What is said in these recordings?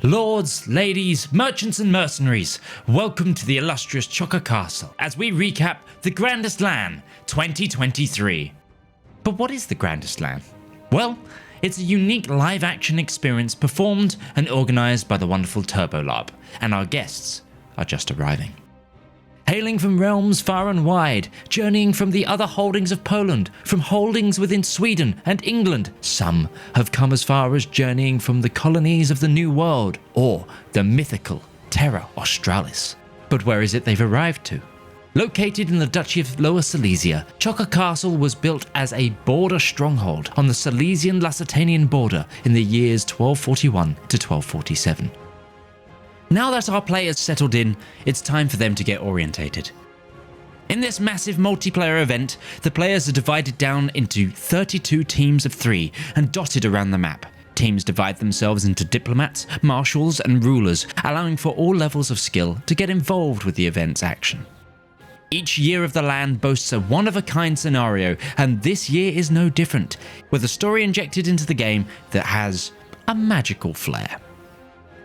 Lords, ladies, merchants and mercenaries, welcome to the illustrious Choca Castle as we recap the Grandest LAN 2023. But what is the Grandest LAN? Well, it's a unique live-action experience performed and organised by the wonderful TurboLab, and our guests are just arriving. Hailing from realms far and wide, journeying from the other holdings of Poland, from holdings within Sweden and England, some have come as far as journeying from the colonies of the New World, or the mythical Terra Australis. But where is it they've arrived to? Located in the Duchy of Lower Silesia, Choca Castle was built as a border stronghold on the Silesian-Lusitanian border in the years 1241 to 1247. Now that our players settled in, it's time for them to get orientated. In this massive multiplayer event, the players are divided down into 32 teams of 3 and dotted around the map. Teams divide themselves into diplomats, marshals and rulers, allowing for all levels of skill to get involved with the event's action. Each year of the LAN boasts a one-of-a-kind scenario, and this year is no different, with a story injected into the game that has a magical flair.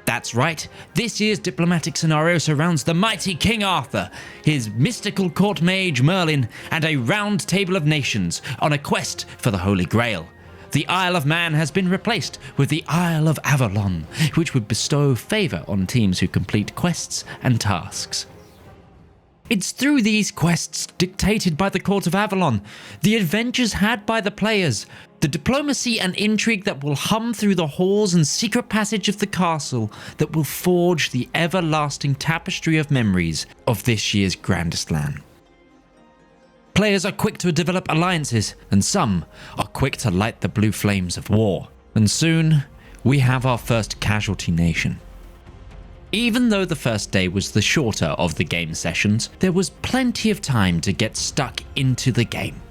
That's right, this year's diplomatic scenario surrounds the mighty King Arthur, his mystical court mage Merlin, and a round table of nations on a quest for the Holy Grail. The Isle of Man has been replaced with the Isle of Avalon, which would bestow favour on teams who complete quests and tasks. It's through these quests dictated by the Court of Avalon, the adventures had by the players, the diplomacy and intrigue that will hum through the halls and secret passage of the castle that will forge the everlasting tapestry of memories of this year's Grandest LAN. Players are quick to develop alliances, and some are quick to light the blue flames of war. And soon, we have our first casualty nation. Even though the first day was the shorter of the game sessions, there was plenty of time to get stuck into the game.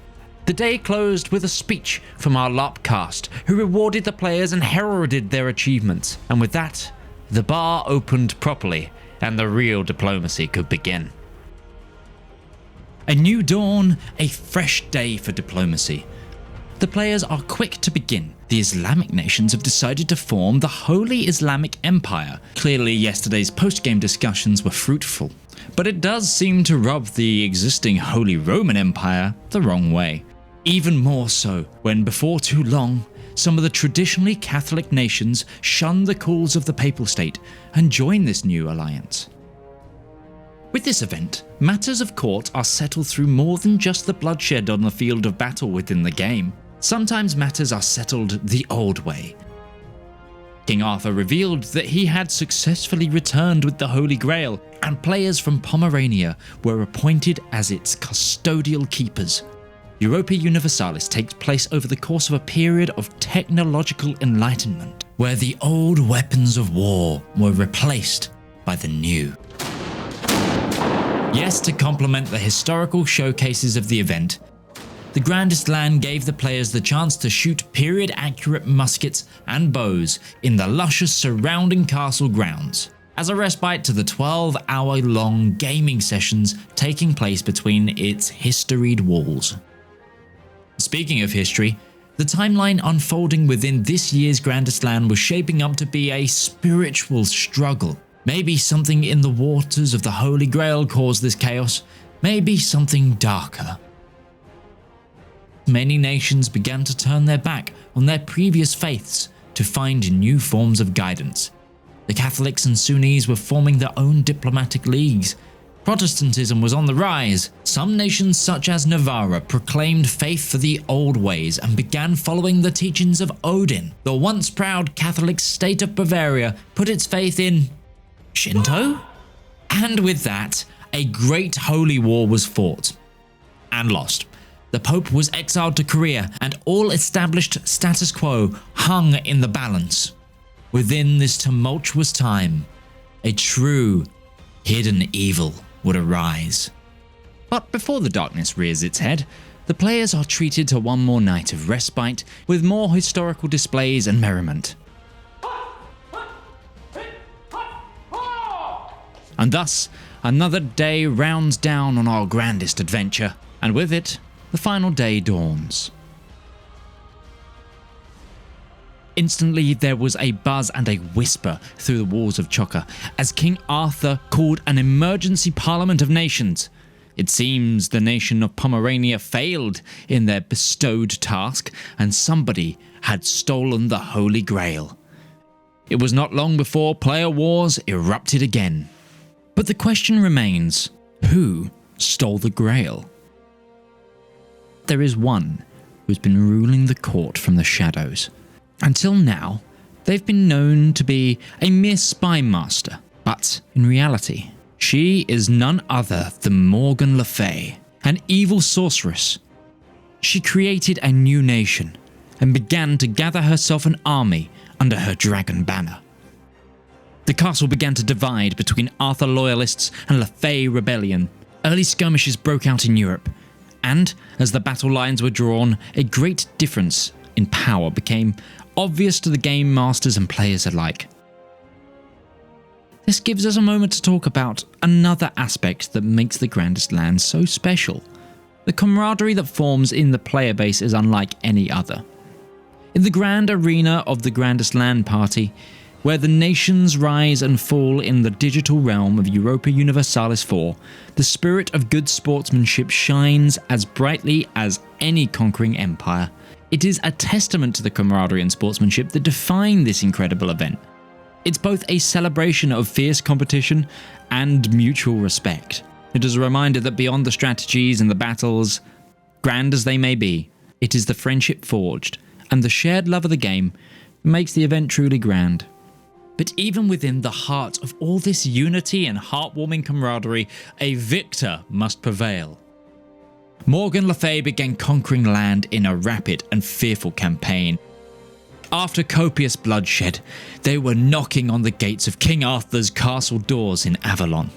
The day closed with a speech from our LARP cast, who rewarded the players and heralded their achievements, and with that, the bar opened properly and the real diplomacy could begin. A new dawn, a fresh day for diplomacy. The players are quick to begin. The Islamic nations have decided to form the Holy Islamic Empire. Clearly, yesterday's post-game discussions were fruitful, but it does seem to rub the existing Holy Roman Empire the wrong way. Even more so when, before too long, some of the traditionally Catholic nations shun the calls of the Papal State and join this new alliance. With this event, matters of court are settled through more than just the bloodshed on the field of battle within the game. Sometimes matters are settled the old way. King Arthur revealed that he had successfully returned with the Holy Grail, and players from Pomerania were appointed as its custodial keepers. Europa Universalis takes place over the course of a period of technological enlightenment, where the old weapons of war were replaced by the new. Yes, to complement the historical showcases of the event, the Grandest LAN gave the players the chance to shoot period-accurate muskets and bows in the luscious surrounding castle grounds, as a respite to the 12-hour-long gaming sessions taking place between its historied walls. Speaking of history, the timeline unfolding within this year's Grandest LAN was shaping up to be a spiritual struggle. Maybe something in the waters of the Holy Grail caused this chaos, maybe something darker. Many nations began to turn their back on their previous faiths to find new forms of guidance. The Catholics and Sunnis were forming their own diplomatic leagues. Protestantism was on the rise. Some nations such as Navarra proclaimed faith for the old ways and began following the teachings of Odin. The once proud Catholic state of Bavaria put its faith in Shinto? And with that, a great holy war was fought and lost. The Pope was exiled to Korea, and all established status quo hung in the balance. Within this tumultuous time, a true hidden evil would arise. But before the darkness rears its head, the players are treated to one more night of respite with more historical displays and merriment. And thus, another day rounds down on our grandest adventure, and with it, the final day dawns. Instantly, there was a buzz and a whisper through the walls of Chocca as King Arthur called an emergency Parliament of Nations. It seems the nation of Pomerania failed in their bestowed task, and somebody had stolen the Holy Grail. It was not long before player wars erupted again. But the question remains, who stole the Grail? There is one who's been ruling the court from the shadows. Until now, they've been known to be a mere spy master, but in reality, she is none other than Morgan Le Fay, an evil sorceress. She created a new nation and began to gather herself an army under her dragon banner. The castle began to divide between Arthur loyalists and Le Fay rebellion. Early skirmishes broke out in Europe, and as the battle lines were drawn, a great difference in power became obvious to the game masters and players alike. This gives us a moment to talk about another aspect that makes the Grandest LAN so special. The camaraderie that forms in the player base is unlike any other. In the grand arena of the Grandest LAN Party, where the nations rise and fall in the digital realm of Europa Universalis 4, the spirit of good sportsmanship shines as brightly as any conquering empire. It is a testament to the camaraderie and sportsmanship that define this incredible event. It's both a celebration of fierce competition and mutual respect. It is a reminder that beyond the strategies and the battles, grand as they may be, it is the friendship forged and the shared love of the game that makes the event truly grand. But even within the heart of all this unity and heartwarming camaraderie, a victor must prevail. Morgan Le Fay began conquering land in a rapid and fearful campaign. After copious bloodshed, they were knocking on the gates of King Arthur's castle doors in Avalon.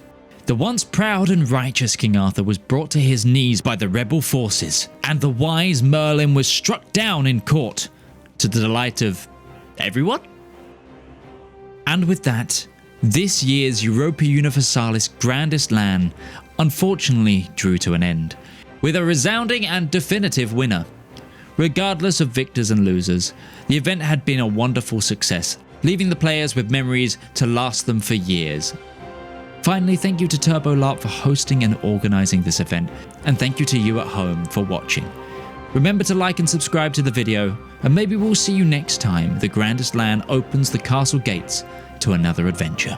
The once proud and righteous King Arthur was brought to his knees by the rebel forces, and the wise Merlin was struck down in court, to the delight of everyone? And with that, this year's Europa Universalis Grandest LAN unfortunately drew to an end, with a resounding and definitive winner. Regardless of victors and losers, the event had been a wonderful success, leaving the players with memories to last them for years. Finally, thank you to TurboLarp for hosting and organising this event, and thank you to you at home for watching. Remember to like and subscribe to the video, and maybe we'll see you next time the Grandest LAN opens the castle gates to another adventure.